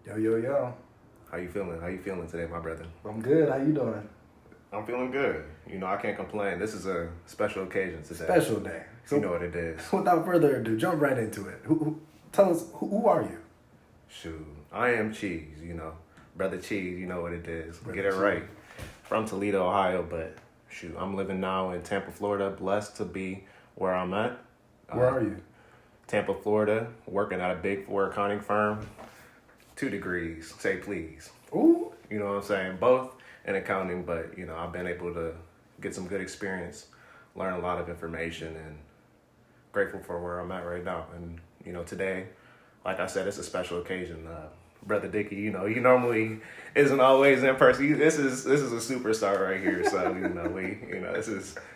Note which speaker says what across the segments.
Speaker 1: Yo, yo, yo.
Speaker 2: How you feeling? How you feeling today, my brother?
Speaker 1: I'm good. How you doing?
Speaker 2: I'm feeling good. I can't complain. This is a special occasion today.
Speaker 1: Special day. So,
Speaker 2: You know what it is.
Speaker 1: without further ado, jump right into it. Tell us, who are you?
Speaker 2: Shoot, I am Cheese, Brother Cheese, you know what it is.
Speaker 1: Brother
Speaker 2: Get it
Speaker 1: Cheese.
Speaker 2: right. From Toledo, Ohio, but shoot, I'm living now in Tampa, Florida. Blessed to be where I'm at.
Speaker 1: Where are you?
Speaker 2: Tampa, Florida, working at a big four accounting firm. 2 degrees, say please.
Speaker 1: Ooh.
Speaker 2: You know what I'm saying? Both in accounting, but I've been able to get some good experience, learn a lot of information, and grateful for where I'm at right now. And today, like I said, it's a special occasion. Brother Dickie, he normally isn't always in person. This is a superstar right here. So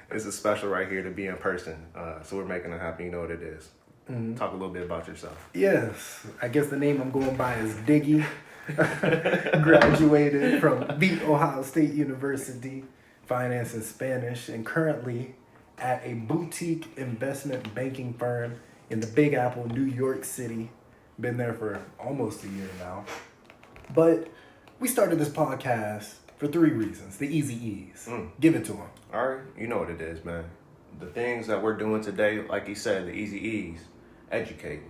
Speaker 2: this is special right here to be in person. So we're making it happen. You know what it is.
Speaker 1: Mm-hmm.
Speaker 2: Talk a little bit about yourself.
Speaker 1: Yes. I guess the name I'm going by is Diggy. Graduated from the Ohio State University, finance and Spanish, and currently at a boutique investment banking firm in the Big Apple, New York City. Been there for almost a year now. But we started this podcast for 3 reasons. The easy E's. Give it to them.
Speaker 2: All right, you know what it is, man. The things that we're doing today, like you said, the easy E's, educate.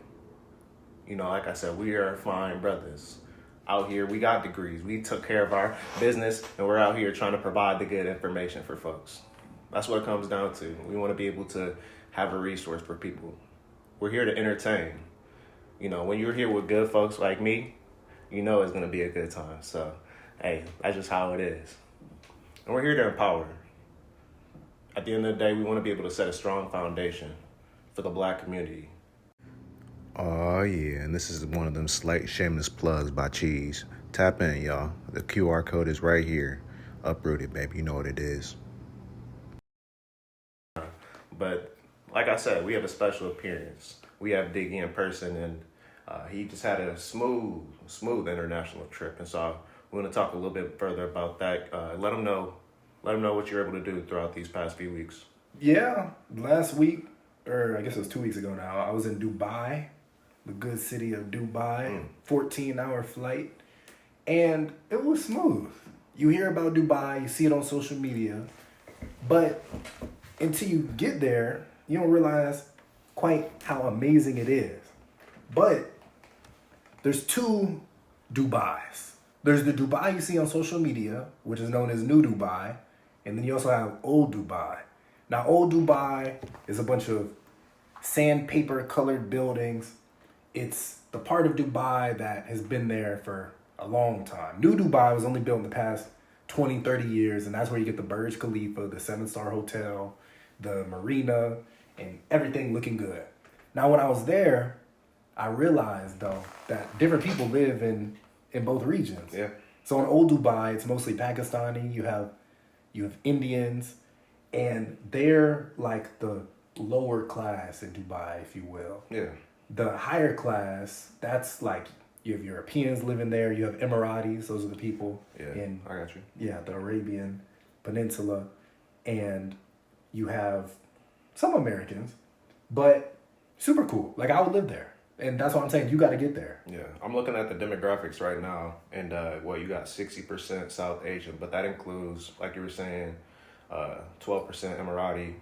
Speaker 2: Like I said, we are fine brothers. Out here, we got degrees. We took care of our business, and we're out here trying to provide the good information for folks. That's what it comes down to. We want to be able to have a resource for people. We're here to entertain. When you're here with good folks like me, it's going to be a good time. So, hey, that's just how it is. And we're here to empower. At the end of the day, we want to be able to set a strong foundation for the Black community. Oh, yeah, and this is one of them slight shameless plugs by Cheese. Tap in, y'all. The QR code is right here. UpRooted, baby. You know what it is. But like I said, we have a special appearance. We have Diggy in person, and he just had a smooth international trip. And so we want to talk a little bit further about that. Let him know what you're able to do throughout these past few weeks.
Speaker 1: Yeah, last week, or I guess it was 2 weeks ago now, I was in Dubai, the good city of Dubai, 14-hour flight, and it was smooth. You hear about Dubai, you see it on social media, but until you get there, you don't realize quite how amazing it is. But there's 2 Dubais. There's the Dubai you see on social media, which is known as New Dubai, and then you also have Old Dubai. Now, Old Dubai is a bunch of sandpaper colored buildings. It's the part of Dubai that has been there for a long time. New Dubai was only built in the past 20, 30 years, and that's where you get the Burj Khalifa, the 7-star hotel, the marina, and everything looking good. Now, when I was there, I realized, though, that different people live in both regions.
Speaker 2: Yeah.
Speaker 1: So in Old Dubai, it's mostly Pakistani. You have Indians, and they're like the lower class in Dubai, if you will.
Speaker 2: Yeah.
Speaker 1: The higher class, that's like you have Europeans living there. You have Emiratis; those are the people in
Speaker 2: I got you.
Speaker 1: Yeah, the Arabian Peninsula, and you have some Americans, but super cool. Like I would live there. And that's what I'm saying. You got to get there.
Speaker 2: Yeah, I'm looking at the demographics right now, and you got 60% South Asian, but that includes, like you were saying, 12% Emirati,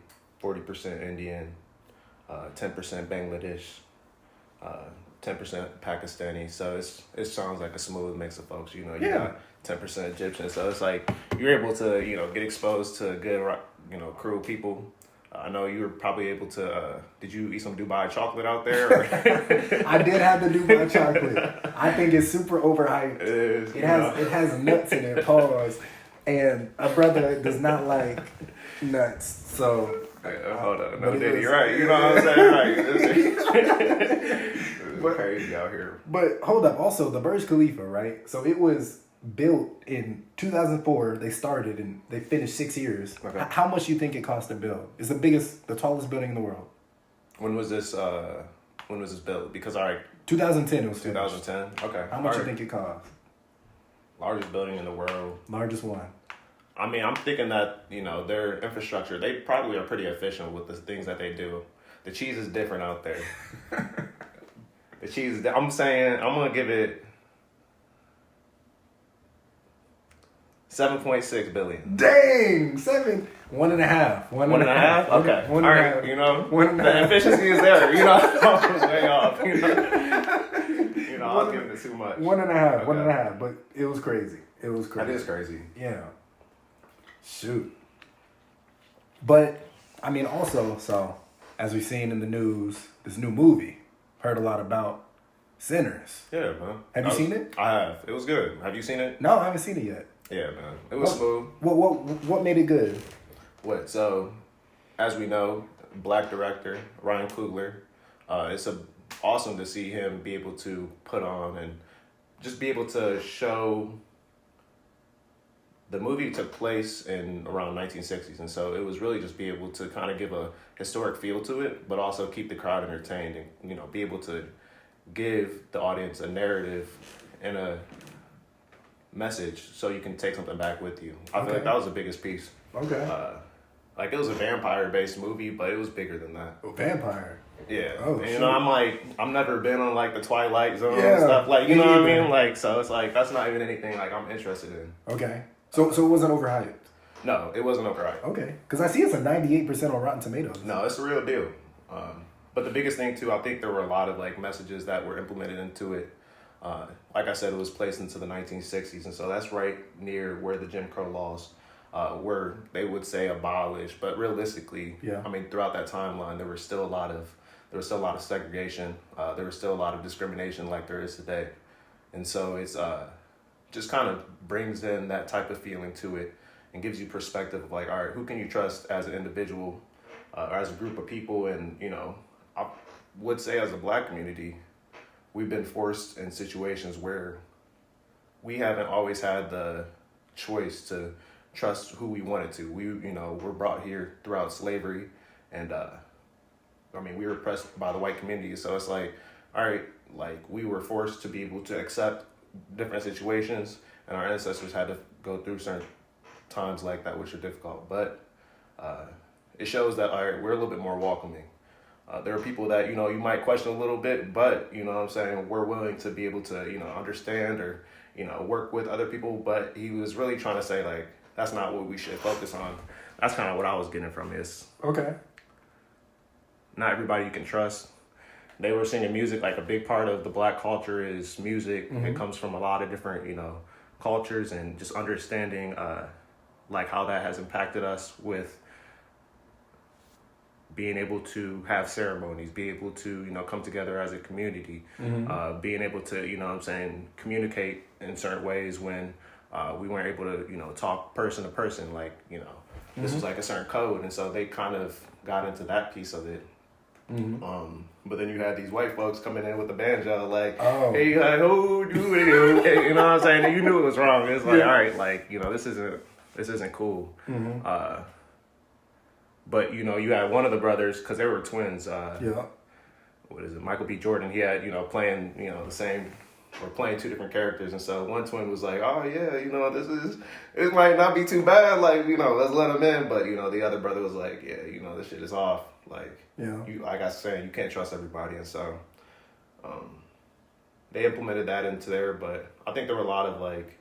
Speaker 2: 40% Indian, 10% Bangladesh, 10% Pakistani. So it sounds like a smooth mix of folks. You got 10% Egyptian. So it's like you're able to get exposed to a good crew of people. I know you were probably able to. Did you eat some Dubai chocolate out there? Or?
Speaker 1: I did have the Dubai chocolate. I think it's super overhyped.
Speaker 2: It
Speaker 1: has nuts in it. Pause. And a brother does not like nuts, so.
Speaker 2: Hold on, no, Diddy, right? You know what I'm saying, right? It's crazy out here.
Speaker 1: But hold up. Also, the Burj Khalifa, right? So it was built in 2004. They started and they finished 6 years.
Speaker 2: Okay.
Speaker 1: How much do you think it cost to build? It's the tallest building in the world.
Speaker 2: When was this built? Because
Speaker 1: 2010 it was finished.
Speaker 2: 2010. Okay.
Speaker 1: How much do you think it cost?
Speaker 2: Largest building in the world.
Speaker 1: Largest one.
Speaker 2: I mean, I'm thinking that their infrastructure. They probably are pretty efficient with the things that they do. The cheese is different out there. The cheese. I'm saying I'm gonna give it 7.6 billion.
Speaker 1: Dang, 7, 1.5,
Speaker 2: 1.5. Okay,
Speaker 1: one
Speaker 2: all
Speaker 1: and a
Speaker 2: right.
Speaker 1: half.
Speaker 2: You know,
Speaker 1: 1.5.
Speaker 2: the efficiency is there. You know, I was way off. You know, I was giving it too much.
Speaker 1: 1.5,
Speaker 2: Okay.
Speaker 1: 1.5. But it was crazy. It was crazy.
Speaker 2: That is crazy.
Speaker 1: Yeah. Shoot. But I mean, also, so as we've seen in the news, this new movie, heard a lot about Sinners.
Speaker 2: Yeah, man.
Speaker 1: Have you seen it?
Speaker 2: I have. It was good. Have you seen it?
Speaker 1: No, I haven't seen it yet.
Speaker 2: Yeah, man. It was smooth.
Speaker 1: What made it good?
Speaker 2: So, as we know, black director Ryan Coogler. It's awesome to see him be able to put on and just be able to show. The movie took place in around 1960s, and so it was really just be able to kind of give a historic feel to it, but also keep the crowd entertained and, you know, be able to give the audience a narrative and a message so you can take something back with you. I feel like that was the biggest piece.
Speaker 1: Okay.
Speaker 2: Like, it was a vampire-based movie, but it was bigger than that.
Speaker 1: Oh, vampire.
Speaker 2: Yeah.
Speaker 1: Oh,
Speaker 2: and, you know, I've never been on, like, the Twilight Zone
Speaker 1: Yeah,
Speaker 2: and stuff. Like, you know what I
Speaker 1: either.
Speaker 2: mean? Like, so it's like, that's not even anything, like, I'm interested in.
Speaker 1: Okay. So it wasn't overhyped?
Speaker 2: No, it wasn't overhyped.
Speaker 1: Okay. Because I see it's a 98% on Rotten Tomatoes.
Speaker 2: No, it's a real deal. But the biggest thing, too, I think there were a lot of, like, messages that were implemented into it. Like I said, it was placed into the 1960s, and so that's right near where the Jim Crow laws were, they would say, abolished. But realistically,
Speaker 1: Yeah.
Speaker 2: I mean, throughout that timeline, there was still a lot of segregation. There was still a lot of discrimination like there is today. And so it's just kind of brings in that type of feeling to it and gives you perspective of, like, all right, who can you trust as an individual or as a group of people? And, you know, I would say as a black community, we've been forced in situations where we haven't always had the choice to trust who we wanted to. We're brought here throughout slavery, and we were oppressed by the white community. So it's like, all right, like, we were forced to be able to accept different situations, and our ancestors had to go through certain times like that, which are difficult. But it shows that, all right, we're a little bit more welcoming. There are people that, you know, you might question a little bit, but, you know what I'm saying, we're willing to be able to, you know, understand or, you know, work with other people. But he was really trying to say, like, that's not what we should focus on. That's kind of what I was getting from this.
Speaker 1: Okay.
Speaker 2: Not everybody you can trust. They were singing music. Like, a big part of the black culture is music. Mm-hmm. It comes from a lot of different, you know, cultures, and just understanding, like, how that has impacted us with being able to have ceremonies, be able to, you know, come together as a community, being able to, you know what I'm saying, communicate in certain ways when we weren't able to, you know, talk person to person, like, you know, this was like a certain code. And so they kind of got into that piece of it. But then you had these white folks coming in with the banjo, like, hey, like, oh, do it, you know what I'm saying? And you knew it was wrong. It's like, all right, like, you know, this isn't cool. But, you know, you had one of the brothers, because they were twins. What is it? Michael B. Jordan. He had, you know, playing, you know, playing two different characters. And so one twin was like, oh, yeah, you know, it might not be too bad. Like, you know, let's let him in. But, you know, the other brother was like, yeah, you know, this shit is off. Like, like I was saying, you can't trust everybody. And so they implemented that into there. But I think there were a lot of, like,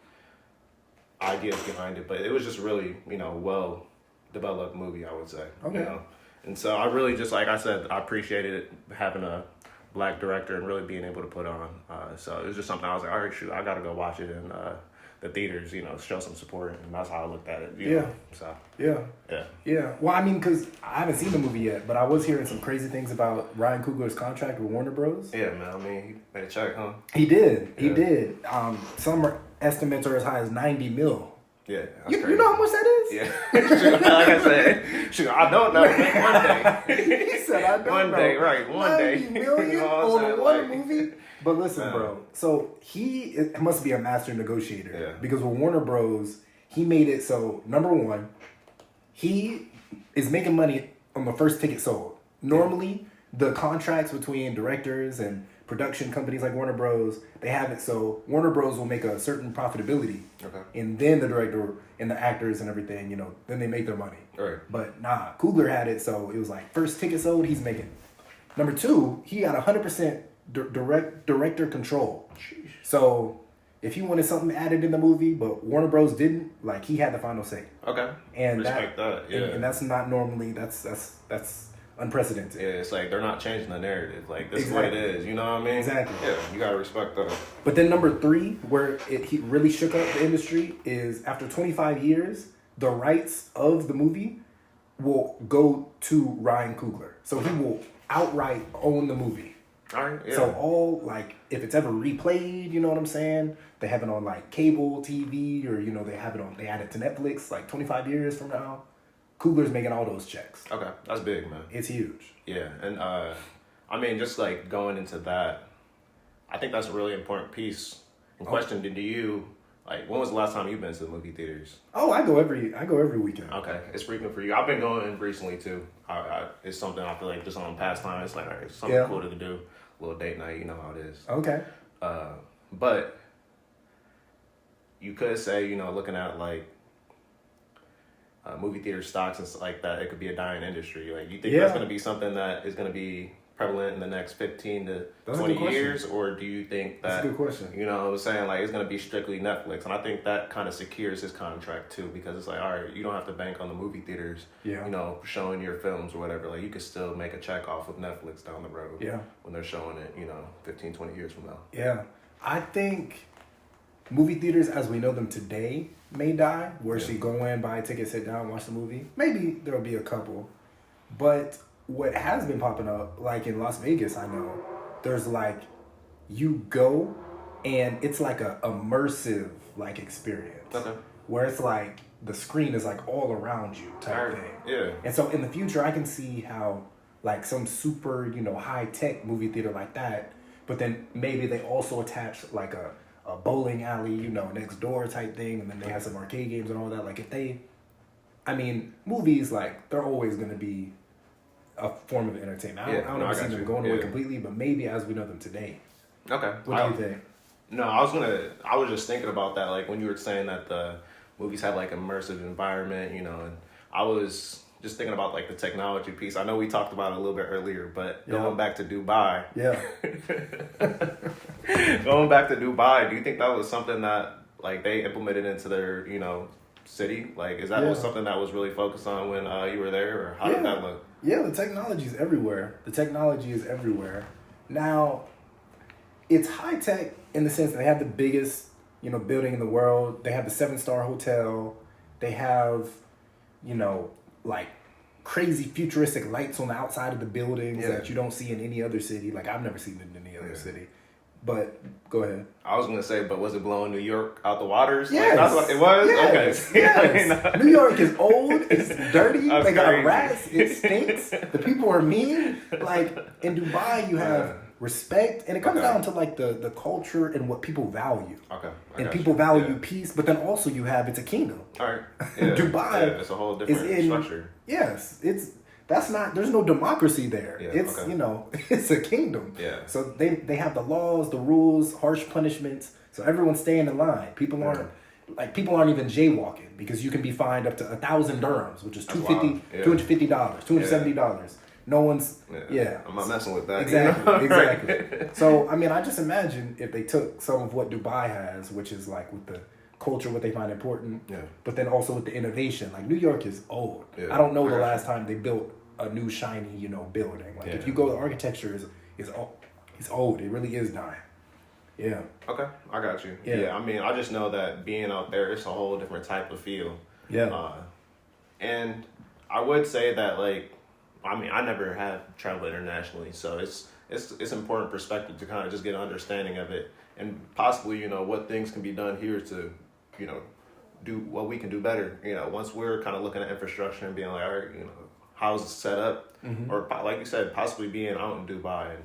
Speaker 2: ideas behind it. But it was just really, you know, well developed movie, I would say.
Speaker 1: Okay.
Speaker 2: You know? And so I really just, like I said, I appreciated it, having a black director and really being able to put on. So it was just something I was like, all right, shoot, I got to go watch it in the theaters, you know, show some support. And that's how I looked at it. You know? So. Yeah.
Speaker 1: Well, I mean, because I haven't seen the movie yet, but I was hearing some crazy things about Ryan Coogler's contract with Warner Bros.
Speaker 2: Yeah, man. I mean, he made a check, huh?
Speaker 1: He did. Some estimates are as high as $90 million.
Speaker 2: Yeah,
Speaker 1: you know how much that is?
Speaker 2: Yeah. Like I said, shoot, I don't know. One day.
Speaker 1: He said, I don't know.
Speaker 2: One day, right. One day.
Speaker 1: $90 million
Speaker 2: You know
Speaker 1: on one
Speaker 2: like,
Speaker 1: movie? But listen, bro. So he must be a master negotiator.
Speaker 2: Yeah.
Speaker 1: Because with Warner Bros., he made it so, number one, he is making money on the first ticket sold. Normally, the contracts between directors and production companies like Warner Bros., they have it so Warner Bros. Will make a certain profitability.
Speaker 2: Okay.
Speaker 1: And then the director and the actors and everything, you know, then they make their money.
Speaker 2: Right.
Speaker 1: But nah, Coogler had it so it was like first ticket sold, he's making. Number two, he got 100% director control.
Speaker 2: Sheesh.
Speaker 1: So if he wanted something added in the movie, but Warner Bros. Didn't, like, he had the final say.
Speaker 2: Okay.
Speaker 1: And
Speaker 2: respect that. Yeah.
Speaker 1: And that's not normally, that's unprecedented.
Speaker 2: Yeah, it's like they're not changing the narrative. Like, this is what it is. You know what I mean?
Speaker 1: Exactly.
Speaker 2: Yeah, you gotta respect that.
Speaker 1: But then number 3, where he really shook up the industry, is after 25 years, the rights of the movie will go to Ryan Coogler. So he will outright own the movie.
Speaker 2: All right, yeah.
Speaker 1: So all, like, if it's ever replayed, you know what I'm saying? They have it on, like, cable TV, or, you know, they add it to Netflix, like, 25 years from now. Coogler's making all those checks.
Speaker 2: Okay, that's big, man.
Speaker 1: It's huge.
Speaker 2: Yeah, and I mean, just like going into that, I think that's a really important piece. And question, do you, like, when was the last time you've been to the movie theaters?
Speaker 1: Oh, I go every weekend.
Speaker 2: Okay, it's frequent for you. I've been going recently too. It's something I feel like just on pastime. It's like, all right, it's something cool to do. A little date night, you know how it is.
Speaker 1: Okay.
Speaker 2: But you could say, you know, looking at like movie theater stocks and stuff like that, it could be a dying industry. Like, you think that's going to be something that is going to be prevalent in the next 15 to 20 years? Or do you think that,
Speaker 1: that's a good question.
Speaker 2: You know what I'm saying, like, it's going to be strictly Netflix? And I think that kind of secures his contract too, because it's like, all right, you don't have to bank on the movie theaters, you know, showing your films or whatever. Like, you could still make a check off of Netflix down the road when they're showing it, you know, 15, 20 years from now. Yeah.
Speaker 1: I think movie theaters as we know them today may die, where you go in, buy a ticket, sit down, watch the movie. Maybe there'll be a couple. But what has been popping up, like in Las Vegas, I know, there's like, you go and it's like a immersive like experience. Okay. Where it's like the screen is like all around you type thing. Yeah. And so in the future, I can see how like some super, you know, high tech movie theater like that, but then maybe they also attach like a bowling alley, you know, next door type thing, and then they have some arcade games and all that. Like, if they, I mean, movies, like, they're always going to be a form of entertainment. I don't ever see them going away completely, but maybe as we know them today.
Speaker 2: Okay.
Speaker 1: What do you think?
Speaker 2: No, I was just thinking about that, like, when you were saying that the movies have, like, immersive environment, you know, and I was just thinking about, like, the technology piece. I know we talked about it a little bit earlier, but going back to Dubai. Yeah. Going back to Dubai, do you think that was something that, like, they implemented into their, you know, city? Like, is that was something that was really focused on when you were there, or how did that look?
Speaker 1: Yeah, the technology is everywhere. The technology is everywhere. Now, it's high tech in the sense that they have the biggest, you know, building in the world. They have the 7-star hotel. They have, you know, like crazy futuristic lights on the outside of the buildings that you don't see in any other city. Like, I've never seen it in any other city. But go ahead.
Speaker 2: I was gonna say, but was it blowing New York out the waters?
Speaker 1: Yes.
Speaker 2: Like, that's what it was.
Speaker 1: Yes.
Speaker 2: Okay.
Speaker 1: Yes. New York is old. It's dirty. They got rats. It stinks. The people are mean. Like, in Dubai, you have respect, and it comes down to like the culture and what people value. Okay. And people value peace, but then also you have, it's a kingdom. All right. Yeah. Dubai.
Speaker 2: It's a whole different structure.
Speaker 1: Yes. There's no democracy there. You know, it's a kingdom. Yeah. So they have the laws, the rules, harsh punishments. So everyone's staying in line. People aren't even jaywalking, because you can be fined up to 1,000 dirhams, which is $250, $270. No one's
Speaker 2: I'm not messing with that.
Speaker 1: Exactly. Exactly. So I mean, I just imagine if they took some of what Dubai has, which is like with the culture, what they find important, but then also with the innovation. Like, New York is old. I don't know the last time they built a new shiny, you know, building. Like, if you go, the architecture is old. It really is dying. Yeah. Okay,
Speaker 2: I got you. Yeah. I mean, I just know that being out there, it's a whole different type of feel. Yeah. And I would say that, like, I mean, I never have traveled internationally, so it's important perspective to kind of just get an understanding of it, and possibly, you know, what things can be done here to, you know, do what we can do better. You know, once we're kind of looking at infrastructure and being like, all right, you know, how's it set up, or like you said, possibly being out in Dubai and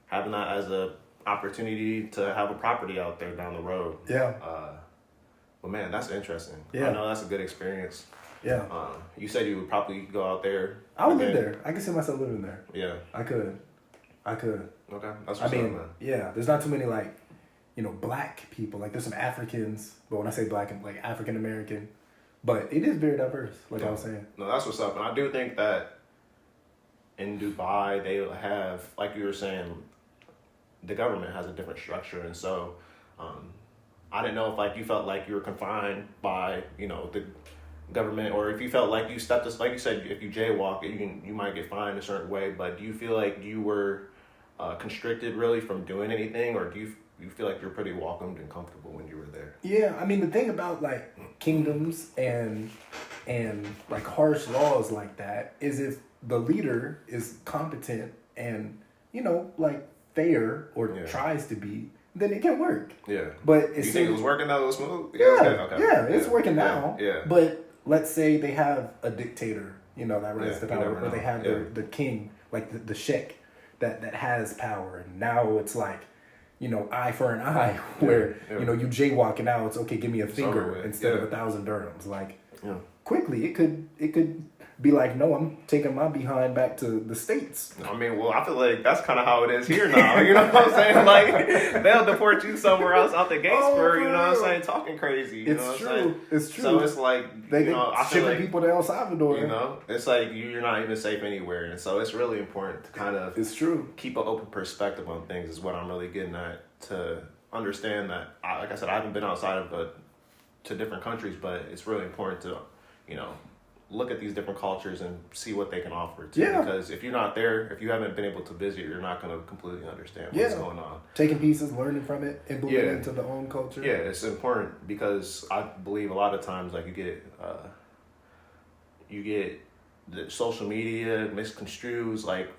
Speaker 2: having that as a opportunity to have a property out there down the road. Yeah. But man, that's interesting. Yeah. I know that's a good experience. Yeah. You said you would probably go out there.
Speaker 1: I would live there. I can see myself living there.
Speaker 2: Yeah.
Speaker 1: I could.
Speaker 2: Okay. That's what's up, man.
Speaker 1: Yeah. There's not too many, like, you know, black people. Like, there's some Africans, but when I say black, I'm like African American. But it is very diverse, like I was saying.
Speaker 2: No, that's what's up. And I do think that in Dubai, they have, like you were saying, the government has a different structure. And so I didn't know if like you felt like you were confined by, you know, the government, or if you felt like you stepped, like you said, if you jaywalk, you might get fined a certain way. But do you feel like you were constricted really from doing anything, or do you feel like you're pretty welcomed and comfortable when you were there?
Speaker 1: Yeah, I mean the thing about like kingdoms and like harsh laws like that is if the leader is competent and like fair or tries to be, then it can work.
Speaker 2: Yeah.
Speaker 1: But
Speaker 2: you think it was working out? It was smooth?
Speaker 1: It's working now.
Speaker 2: Yeah.
Speaker 1: But let's say they have a dictator, that runs the power, or they have the king, like the sheikh that has power, and now it's like, eye for an eye, where you jaywalk and now it's okay, give me a finger instead of 1,000 dirhams. Like quickly, it could be like, no, I'm taking my behind back to the States.
Speaker 2: I mean, well, I feel like that's kind of how it is here now. You know what I'm saying? Like, they'll deport you somewhere else out the gates for, what I'm saying, talking crazy. You know what I'm saying?
Speaker 1: It's true.
Speaker 2: So it's like,
Speaker 1: I feel like people to El Salvador.
Speaker 2: It's like you're not even safe anywhere. And so it's really important to kind of keep an open perspective on things is what I'm really getting at, to understand that, like I said, I haven't been outside of to different countries, but it's really important to, look at these different cultures and see what they can offer too. Yeah. Because if you're not there, if you haven't been able to visit, you're not going to completely understand what's going on.
Speaker 1: Taking pieces, learning from it, implementing it into the own culture.
Speaker 2: Yeah, it's important because I believe a lot of times, like you get the social media misconstrues like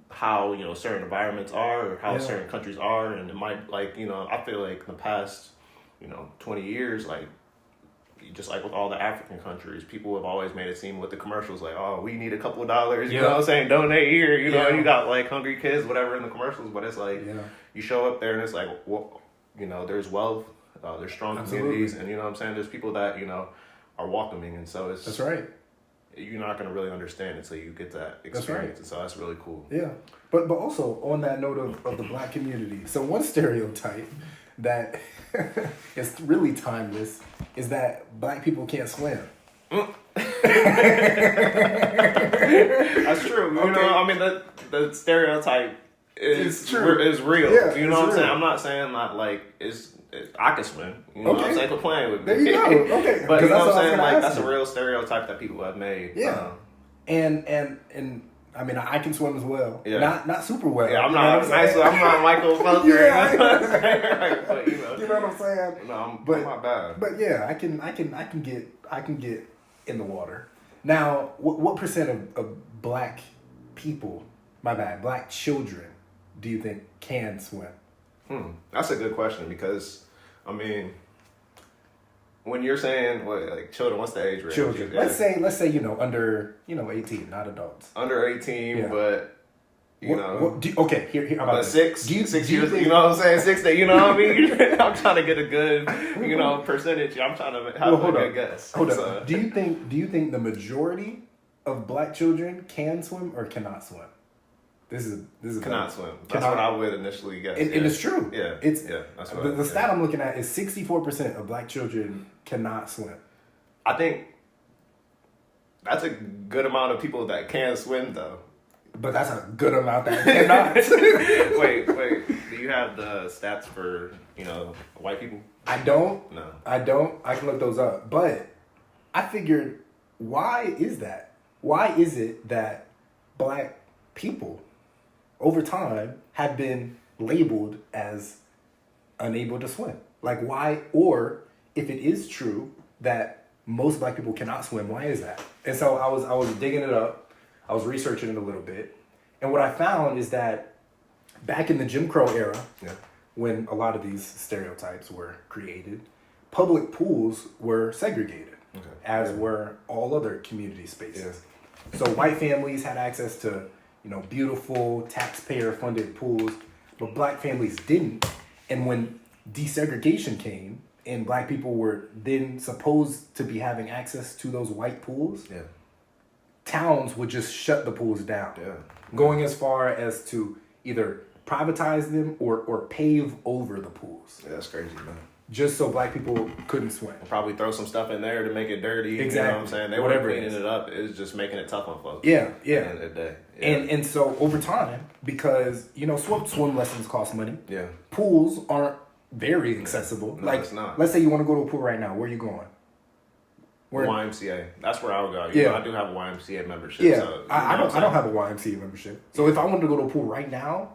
Speaker 2: how certain environments are or how certain countries are, and it might I feel like in the past 20 years, like, just like with all the African countries, people have always made it seem with the commercials like, oh, we need a couple of dollars, you know what I'm saying, donate here, you got like hungry kids, whatever in the commercials, but it's like, you show up there and it's like, well, there's wealth, there's strong communities, and you know what I'm saying, there's people that, are welcoming, and so it's...
Speaker 1: That's right.
Speaker 2: You're not going to really understand until you get that experience, that's right. And so that's really cool.
Speaker 1: Yeah, but also on that note of the Black community, so one stereotype that is really timeless is that Black people can't swim.
Speaker 2: That's true. I mean, the stereotype is real.
Speaker 1: Yeah,
Speaker 2: you know what I'm saying? I'm not saying that like I can swim. You know what I'm saying? Quit playing with me.
Speaker 1: There you go. Okay.
Speaker 2: But you know what I'm saying? Like that's a real stereotype that people have made.
Speaker 1: Yeah. And I mean, I can swim as well. Yeah. Not super well.
Speaker 2: Yeah, I'm not Michael Phelps.
Speaker 1: But you know what I'm saying?
Speaker 2: No, I'm not bad.
Speaker 1: But yeah, I can get in the water. Now, what percent of Black people, Black children, do you think can swim?
Speaker 2: That's a good question because, I mean, when you're saying like children, what's the age range?
Speaker 1: Children. Let's say under 18, not adults.
Speaker 2: Under 18, but
Speaker 1: okay, here about
Speaker 2: but
Speaker 1: this.
Speaker 2: 6 years. You know what I'm saying? 6 days. You know what I mean? I'm trying to get a good percentage. I'm trying to have a good guess.
Speaker 1: Hold on. Do you think the majority of Black children can swim or cannot swim? This is
Speaker 2: cannot swim. That's what I would initially guess.
Speaker 1: And it's true.
Speaker 2: Yeah.
Speaker 1: That's what the stat I'm looking at is 64% of Black children cannot swim.
Speaker 2: I think that's a good amount of people that can swim though.
Speaker 1: But that's a good amount that cannot.
Speaker 2: Wait. Do you have the stats for white people?
Speaker 1: I don't.
Speaker 2: No.
Speaker 1: I don't. I can look those up. But I figured, why is that? Why is it that Black people over time have been labeled as unable to swim? Like why? Or if it is true that most Black people cannot swim, why is that? And so I was digging it up. I was researching it a little bit. And what I found is that back in the Jim Crow era, when a lot of these stereotypes were created, public pools were segregated, as were all other community spaces. Yeah. So white families had access to beautiful taxpayer-funded pools, but Black families didn't. And when desegregation came and Black people were then supposed to be having access to those white pools, towns would just shut the pools down, going as far as to either privatize them or pave over the pools.
Speaker 2: Yeah, that's crazy, man.
Speaker 1: Just so Black people couldn't swim.
Speaker 2: Probably throw some stuff in there to make it dirty.
Speaker 1: Exactly.
Speaker 2: You know what I'm saying? They weren't cleaning it up. It was just making it tough on folks.
Speaker 1: Yeah.
Speaker 2: At the end of the day. Yeah.
Speaker 1: And so over time, because swim lessons cost money.
Speaker 2: Yeah.
Speaker 1: Pools aren't very accessible.
Speaker 2: No,
Speaker 1: like,
Speaker 2: it's not.
Speaker 1: let's say you want to go to a pool right now. Where are you going?
Speaker 2: YMCA. That's where I would go. You know, I do have a YMCA membership.
Speaker 1: Yeah,
Speaker 2: so,
Speaker 1: I don't have a YMCA membership. So if I wanted to go to a pool right now,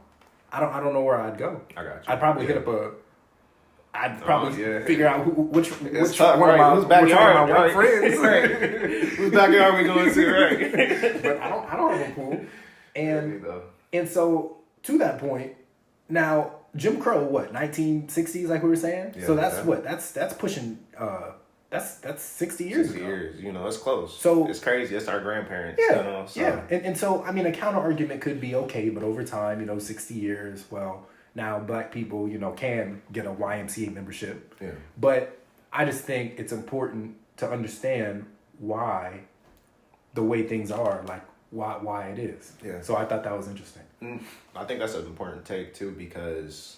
Speaker 1: I don't know where I'd go.
Speaker 2: I got you.
Speaker 1: I'd probably hit up I'd probably figure out which
Speaker 2: tough,
Speaker 1: one
Speaker 2: right?
Speaker 1: of my, which one of my
Speaker 2: right?
Speaker 1: friends.
Speaker 2: Right. Whose backyard we going to, right?
Speaker 1: But I don't have a pool. And so to that point, now Jim Crow, what, 1960s, like we were saying?
Speaker 2: Yeah,
Speaker 1: so that's pushing that's 60 years
Speaker 2: 60
Speaker 1: ago.
Speaker 2: years, you know, it's close.
Speaker 1: So
Speaker 2: it's crazy. It's our grandparents.
Speaker 1: Yeah,
Speaker 2: you know, so.
Speaker 1: yeah. And so, I mean, a counter argument could be, okay, but over time, you know, 60 years, well, now black people, you know, can get a YMCA membership.
Speaker 2: Yeah.
Speaker 1: But I just think it's important to understand why the way things are, like why it is.
Speaker 2: Yeah.
Speaker 1: So I thought that was interesting.
Speaker 2: I think that's an important take too, because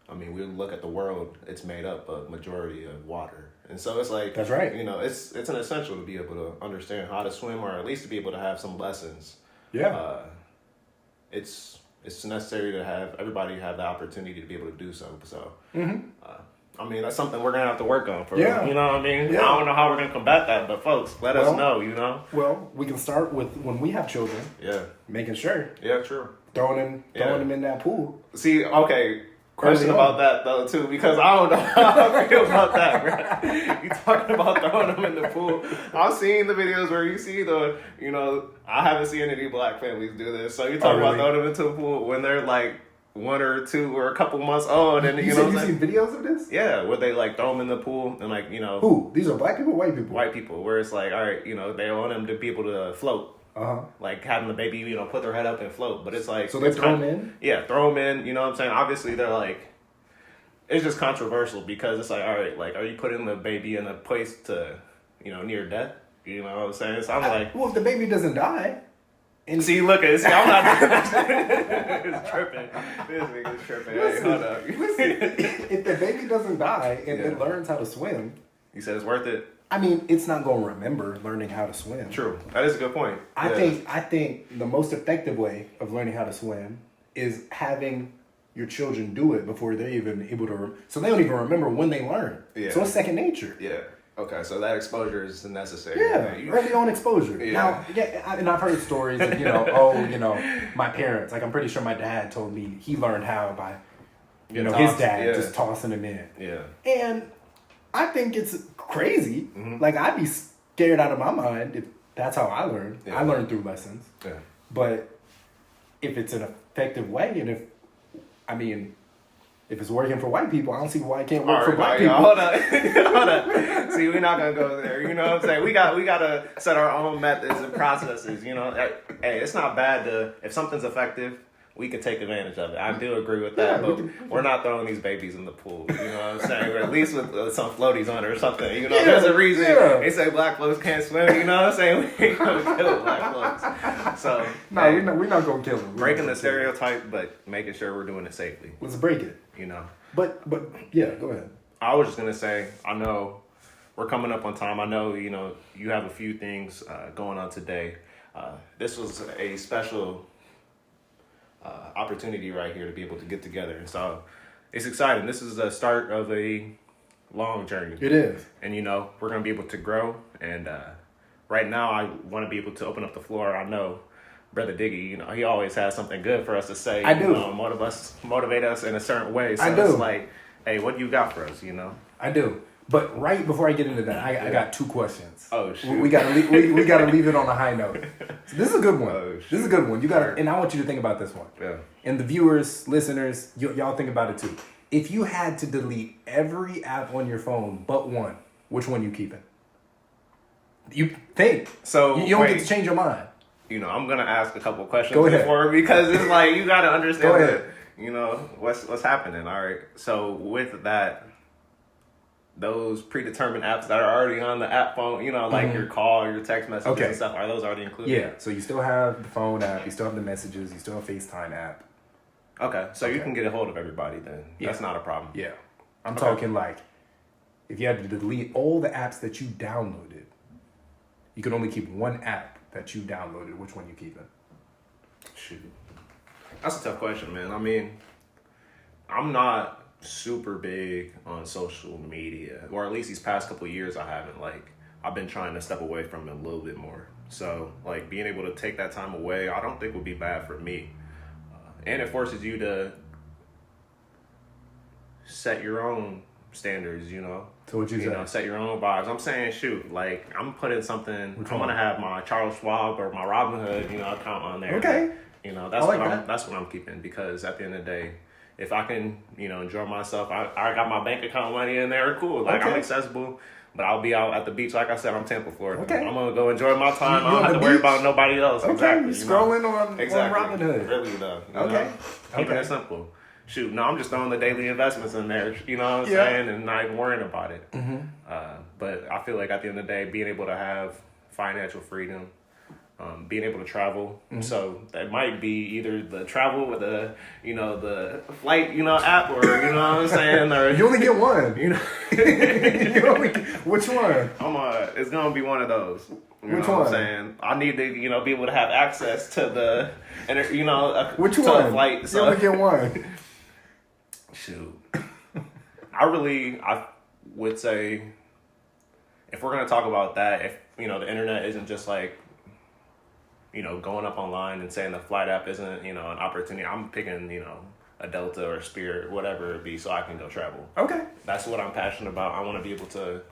Speaker 2: I mean, we look at the world, it's made up of majority of water. And so it's like,
Speaker 1: that's right.
Speaker 2: You know, it's an essential to be able to understand how to swim, or at least to be able to have some lessons.
Speaker 1: Yeah.
Speaker 2: It's necessary to have everybody have the opportunity to be able to do so. So, I mean, that's something we're going to have to work on for, you know what I mean? Yeah. I don't know how we're going to combat that, but folks, let us know, you know?
Speaker 1: Well, we can start with when we have children.
Speaker 2: Yeah.
Speaker 1: Making sure.
Speaker 2: Yeah, true.
Speaker 1: Throwing them in that pool.
Speaker 2: See, okay. Question about that though too, because I don't know how I feel about that, bro. You talking about throwing them in the pool? I've seen the videos where you see you know, I haven't seen any black families do this. So you talking about throwing them into the pool when they're like 1 or 2 or a couple months old, and you know,
Speaker 1: you seen videos of this?
Speaker 2: Yeah, where they like throw them in the pool and like, you know,
Speaker 1: who? These are black people, or white people?
Speaker 2: White people, where it's like, all right, you know, they want them to be able to float. Like having the baby, you know, put their head up and float, but it's like,
Speaker 1: so they throw them in.
Speaker 2: Yeah, throw them in. You know what I'm saying? Obviously, they're like, it's just controversial because it's like, all right, like, are you putting the baby in a place to, you know, near death? You know what I'm saying? So I'm like,
Speaker 1: well, if the baby doesn't die.
Speaker 2: And see, look at it. I'm not. It's tripping. This nigga's tripping.
Speaker 1: Listen,
Speaker 2: hey, hold up.
Speaker 1: Listen, if the baby doesn't die and it learns how to swim,
Speaker 2: you said it's worth it.
Speaker 1: I mean, it's not going to remember learning how to swim.
Speaker 2: True. That is a good point.
Speaker 1: I think the most effective way of learning how to swim is having your children do it before they're even able to. So they don't even remember when they learn. Yeah. So it's second nature.
Speaker 2: Yeah. Okay. So that exposure is necessary.
Speaker 1: Yeah. Early on exposure. Yeah. Now, and I've heard stories of, you know, my parents. Like, I'm pretty sure my dad told me he learned how by, you know, his dad just tossing him in.
Speaker 2: Yeah.
Speaker 1: And I think it's crazy. Mm-hmm. Like, I'd be scared out of my mind if that's how I learned. Yeah. I learned through lessons. Yeah. But if it's an effective way, and if it's working for white people, I don't see why it can't work for black people.
Speaker 2: Hold on. See, we're not gonna go there. You know what I'm saying? We gotta set our own methods and processes. You know, hey, it's not bad if something's effective, we can take advantage of it. I do agree with that, but we're not throwing these babies in the pool. You know what I'm saying? Or at least with some floaties on it or something. You know, there's a reason they say black folks can't swim. You know what I'm saying? We ain't gonna kill black folks. So
Speaker 1: we're not gonna kill them.
Speaker 2: Breaking the stereotype, but making sure we're doing it safely.
Speaker 1: Let's break it.
Speaker 2: You know.
Speaker 1: But yeah, go ahead.
Speaker 2: I was just gonna say, I know we're coming up on time. I know, you know, you have a few things going on today. This was a special opportunity right here to be able to get together, and so it's exciting. This is the start of a long journey.
Speaker 1: It is,
Speaker 2: and you know, we're gonna be able to grow. And right now, I want to be able to open up the floor. I know Brother Diggy, you know, he always has something good for us to say.
Speaker 1: I do.
Speaker 2: You know, motivate us in a certain way. So it's like, hey, what do you got for us? You know,
Speaker 1: I do. But right before I get into that, I got 2 questions.
Speaker 2: Oh shoot.
Speaker 1: We gotta leave it on a high note. So this is a good one. Oh, this is a good one. You gotta, and I want you to think about this one. Yeah. And the viewers, listeners, y'all think about it too. If you had to delete every app on your phone but one, which one you keeping? You think. So you don't get to change your mind.
Speaker 2: You know, I'm gonna ask a couple questions
Speaker 1: before,
Speaker 2: because it's like you gotta understand that, you know, what's happening. All right. So with that, those predetermined apps that are already on the app phone, you know, like your call, your text messages and stuff, are those already included?
Speaker 1: Yeah. So you still have the phone app, you still have the messages, you still have FaceTime app.
Speaker 2: Okay. So you can get a hold of everybody then. Yeah. That's not a problem.
Speaker 1: Yeah. I'm talking like, if you had to delete all the apps that you downloaded, you could only keep one app that you downloaded. Which one you keeping?
Speaker 2: Shoot. That's a tough question, man. I mean, I'm not super big on social media, or at least these past couple of years I haven't. Like, I've been trying to step away from it a little bit more. So, like, being able to take that time away, I don't think would be bad for me. And it forces you to set your own standards, you know.
Speaker 1: So what you say?
Speaker 2: Set your own vibes. I'm saying, shoot, like, I'm putting something. I'm gonna have my Charles Schwab or my Robinhood, account on there.
Speaker 1: Okay.
Speaker 2: That's what I'm keeping, because at the end of the day, if I can, enjoy myself, I got my bank account money in there. Cool. Like, I'm accessible. But I'll be out at the beach. Like I said, I'm Tampa, Florida.
Speaker 1: Okay.
Speaker 2: I'm going to go enjoy my time. I don't have to worry about nobody else.
Speaker 1: Okay.
Speaker 2: Exactly.
Speaker 1: Scrolling on Robinhood.
Speaker 2: Really, though.
Speaker 1: Okay.
Speaker 2: Keeping it simple. Shoot, no, I'm just throwing the daily investments in there, you know what I'm saying? And not even worrying about it.
Speaker 1: Mm-hmm.
Speaker 2: But I feel like at the end of the day, being able to have financial freedom, being able to travel. Mm-hmm. So that might be either the travel with the flight, app, or, you know what I'm saying? Or
Speaker 1: you only get one. Which one?
Speaker 2: It's going to be one of those.
Speaker 1: Which
Speaker 2: one?
Speaker 1: What
Speaker 2: I'm saying? I need to, be able to have access to the,
Speaker 1: which
Speaker 2: to
Speaker 1: one?
Speaker 2: A flight. So.
Speaker 1: You only get one.
Speaker 2: Shoot. I would say, if we're going to talk about that, if, the internet isn't just like, going up online and saying the flight app isn't, an opportunity, I'm picking, a Delta or Spirit, whatever it be, so I can go travel.
Speaker 1: Okay.
Speaker 2: That's what I'm passionate about. I want to be able to,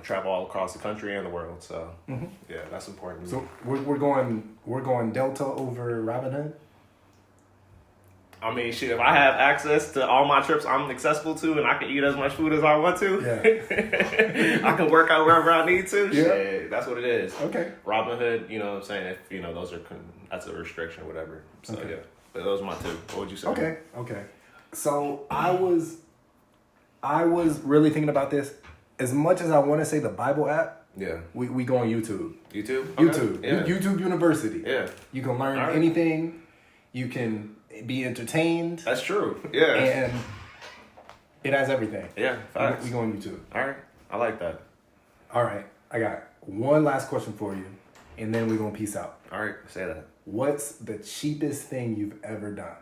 Speaker 2: travel all across the country and the world. So, yeah, that's important.
Speaker 1: So we're going Delta over Robinhood?
Speaker 2: I mean, shit, if I have access to all my trips I'm accessible to, and I can eat as much food as I want to, I can work out wherever I need to, shit, that's what it is.
Speaker 1: Okay.
Speaker 2: Robinhood, you know what I'm saying, if, those are, that's a restriction or whatever. So, yeah. But those are my two. What would you say?
Speaker 1: Okay. So I was really thinking about this. As much as I want to say the Bible app, we go on YouTube.
Speaker 2: YouTube?
Speaker 1: Okay. YouTube. Yeah. YouTube University.
Speaker 2: Yeah.
Speaker 1: You can learn anything. You can be entertained.
Speaker 2: That's true. Yeah.
Speaker 1: And it has everything.
Speaker 2: Yeah. Facts.
Speaker 1: We go on YouTube.
Speaker 2: All right. I like that.
Speaker 1: All right. I got one last question for you, and then we're going to peace out.
Speaker 2: All right. Say that.
Speaker 1: What's the cheapest thing you've ever done?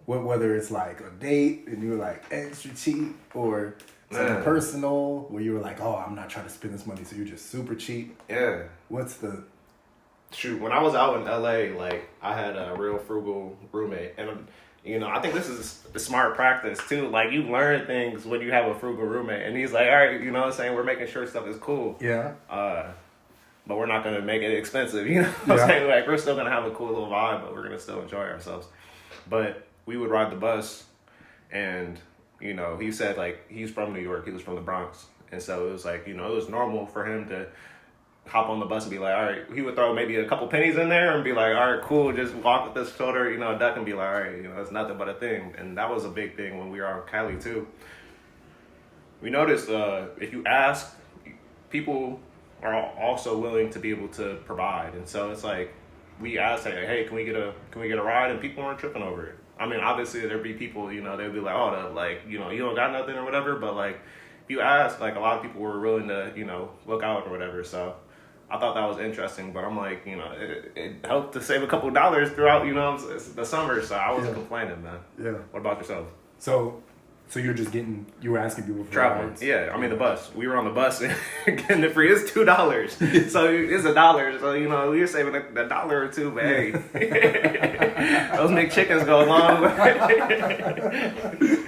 Speaker 1: Whether it's like a date and you were like extra cheap, or something personal where you were like, oh, I'm not trying to spend this money, so you're just super cheap.
Speaker 2: Yeah.
Speaker 1: What's the...
Speaker 2: Shoot, when I was out in LA, like, I had a real frugal roommate. And, I think this is a smart practice, too. Like, you learn things when you have a frugal roommate. And he's like, all right, you know what I'm saying? We're making sure stuff is cool.
Speaker 1: Yeah.
Speaker 2: But we're not going to make it expensive, you know what I'm saying? Like, we're still going to have a cool little vibe, but we're going to still enjoy ourselves. But we would ride the bus, and, he said, like, he's from New York. He was from the Bronx. And so it was like, it was normal for him to hop on the bus and be like, all right, he would throw maybe a couple pennies in there and be like, all right, cool, just walk with this shoulder, duck, and be like, all right, it's nothing but a thing. And that was a big thing when we were on Cali too. We noticed if you ask, people are also willing to be able to provide. And so it's like, we asked, like, hey, can we get a ride? And people weren't tripping over it. I mean, obviously there'd be people, they'd be like, oh, like, you don't got nothing or whatever. But like, if you ask, like, a lot of people were willing to, look out or whatever. So I thought that was interesting, but I'm like, it helped to save a couple dollars throughout, the summer, so I wasn't complaining, man.
Speaker 1: Yeah.
Speaker 2: What about yourself?
Speaker 1: So you were asking people for
Speaker 2: traveling.
Speaker 1: rides?
Speaker 2: Yeah, I mean the bus. We were on the bus and getting it free. It's $2, so it's $1. So we were saving a dollar or two, but hey, those McChickens go a long way.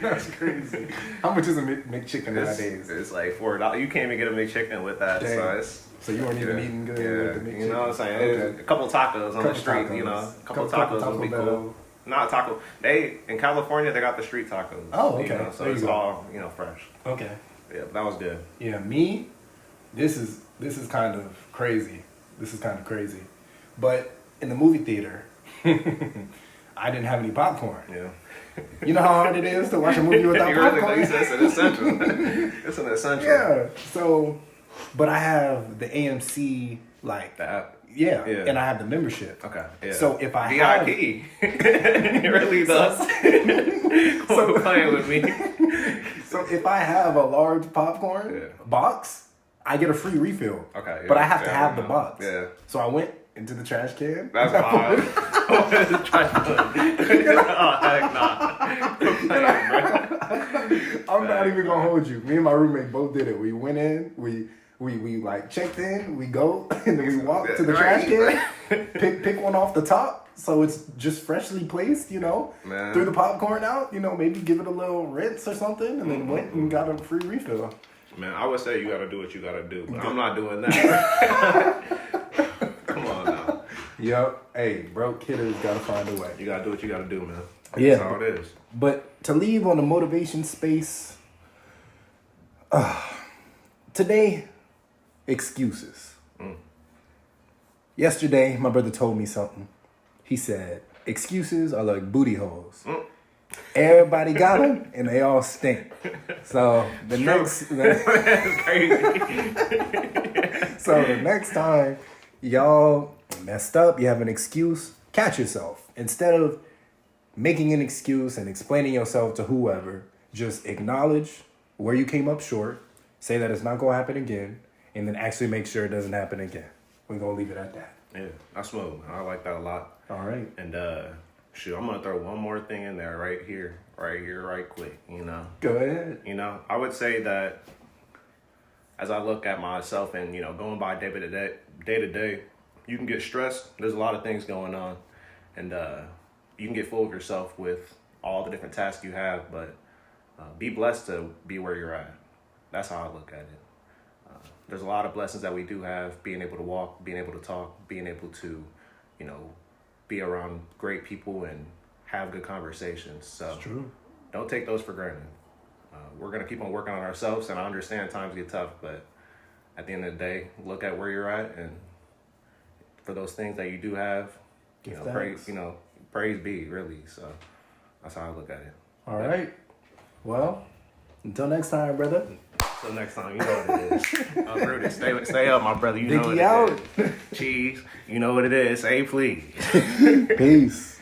Speaker 1: That's crazy. How much is a McChicken nowadays?
Speaker 2: It's like $4. You can't even get a McChicken with that.
Speaker 1: Dang. So you weren't even eating good with the McChicken?
Speaker 2: You know what I'm saying? Okay. A couple tacos on the street, a couple tacos would be cool. Not taco. In California, they got the street tacos.
Speaker 1: Oh, okay.
Speaker 2: So it's all, fresh.
Speaker 1: Okay.
Speaker 2: Yeah, that was good.
Speaker 1: Yeah, me, this is kind of crazy. But in the movie theater, I didn't have any popcorn.
Speaker 2: Yeah.
Speaker 1: You know how hard it is to watch a movie without popcorn?
Speaker 2: It's an essential. It's an essential.
Speaker 1: Yeah. So, but I have the AMC, like...
Speaker 2: The app.
Speaker 1: Yeah, and I have the membership.
Speaker 2: Okay. Yeah.
Speaker 1: So if I have...
Speaker 2: VIP. It really does. So playing with me.
Speaker 1: So if I have a large popcorn box, I get a free refill.
Speaker 2: Okay. Yeah,
Speaker 1: but I have to have the box.
Speaker 2: Yeah.
Speaker 1: So I went into the trash can.
Speaker 2: That's wild. The trash can. Oh, heck nah.
Speaker 1: I'm not even gonna hold you. Me and my roommate both did it. We went in, we like checked in, we go, and then we walk to the trash can, pick one off the top, so it's just freshly placed, you know.
Speaker 2: Man.
Speaker 1: Threw the popcorn out, you know, maybe give it a little rinse or something, and then went and got a free refill.
Speaker 2: Man, I would say you gotta do what you gotta do, but I'm not doing that. Come on now.
Speaker 1: Yep. Hey, broke kiddos gotta find a way.
Speaker 2: You gotta do what you gotta do, man.
Speaker 1: Yeah.
Speaker 2: That's how it is.
Speaker 1: But to leave on the motivation space, today, excuses. Yesterday, my brother told me something. He said, excuses are like booty holes. Everybody got them, and they all stink. So the
Speaker 2: That's crazy.
Speaker 1: So the next time y'all messed up, you have an excuse, catch yourself. Instead of making an excuse and explaining yourself to whoever, just acknowledge where you came up short, say that it's not going to happen again, and then actually make sure it doesn't happen again. We're going to leave it at that.
Speaker 2: Yeah, that's smooth. I like that a lot.
Speaker 1: All right.
Speaker 2: And shoot, I'm gonna throw one more thing in there right here, right quick, you know.
Speaker 1: Go ahead.
Speaker 2: You know, I would say that as I look at myself and, you know, going by day to day, you can get stressed. There's a lot of things going on. And you can get full of yourself with all the different tasks you have, but be blessed to be where you're at. That's how I look at it. There's a lot of blessings that we do have, being able to walk, being able to talk, being able to, you know, be around great people and have good conversations. So
Speaker 1: It's true.
Speaker 2: don't take those for granted. We're going to keep on working on ourselves, and I understand times get tough, but at the end of the day, look at where you're at, and for those things that you do have, you know, praise be, really. So that's how I look at it.
Speaker 1: All right. Well, until next time, brother.
Speaker 2: Until next time, you know what it is. UpRooted. Stay up, my brother. You know what
Speaker 1: Dickie out.
Speaker 2: it is. Cheese, you know what it is. Say please.
Speaker 1: Peace.